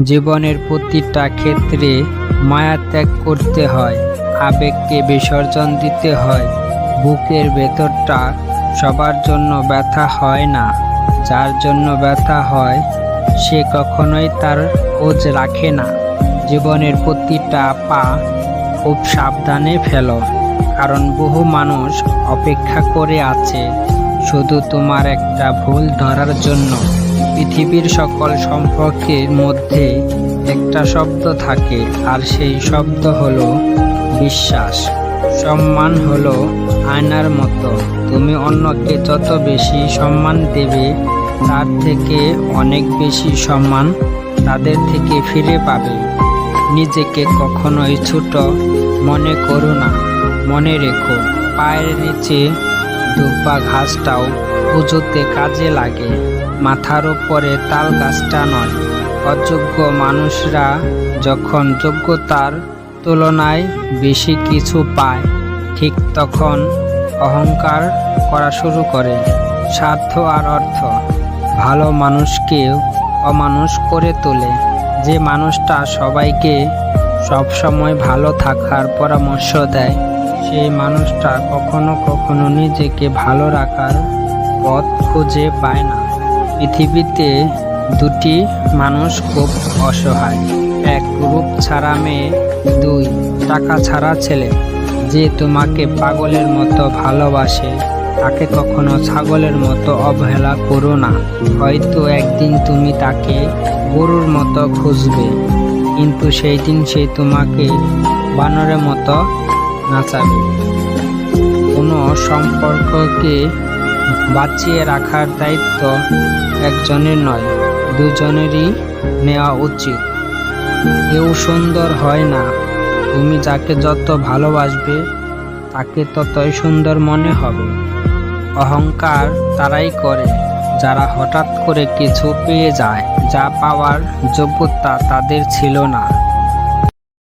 জীবনের প্রতিটা ক্ষেত্রে মায়া ত্যাগ করতে হয়, আবেগকে বিসর্জন দিতে হয়। বুকের ভেতরটা সবার জন্য ব্যথা হয় না। যার জন্য ব্যথা হয় সে কখনোই তার খোঁজ রাখে না। জীবনের প্রতিটা পা খুব সাবধানে ফেলো, কারণ বহু মানুষ অপেক্ষা করে আছে শুধু তোমার একটা ভুল ধরার জন্য। পৃথিবীর সকল সম্পর্কের মধ্যে একটা শব্দ থাকে, আর সেই শব্দ হলো বিশ্বাস। সম্মান হলো আয়নার মতো, তুমি অন্যকে যত বেশি সম্মান দেবে তার থেকে অনেক বেশি সম্মান তাদের থেকে ফিরে পাবে। নিজেকে কখনোই ছোট মনে করো না। মনে রেখো, পায়ের নিচে দুপা ঘাসটাও পুজোতে কাজে লাগে, মাথার উপরে তাল গাছটা নয়। অযোগ্য মানুষরা যখন যোগ্যতার তুলনায় বেশি কিছু পায়, ঠিক তখন অহংকার করা শুরু করে। স্বার্থ আর অর্থ ভালো মানুষকেও অমানুষ করে তোলে। যে মানুষটা সবাইকে সবসময় ভালো থাকার পরামর্শ দেয়, সেই মানুষটা কখনো কখনো নিজেকে ভালো রাখার পথ খুঁজে পায় না। পৃথিবীতে দুটি মানুষ খুব অসহায়, এক রূপ ছাড়া মেয়ে, দুই টাকা ছাড়া ছেলে। যে তোমাকে পাগলের মতো ভালোবাসে তাকে কখনো ছাগলের মতো অবহেলা করো না। হয়তো একদিন তুমি তাকে গরুর মতো খুঁজবে, কিন্তু সেই দিন সে তোমাকে বানরের মতো নাচাবে। কোনো সম্পর্ককে বাঁচিয়ে রাখার দায়িত্ব একজনের নয়, দুজনেরই নেওয়া উচিত। কেউ সুন্দর হয় না, তুমি যাকে যত ভালোবাসবে তাকে ততই সুন্দর মনে হবে। অহংকার তারাই করে যারা হঠাৎ করে কিছু পেয়ে যায়, যা পাওয়ার যোগ্যতা তাদের ছিল না।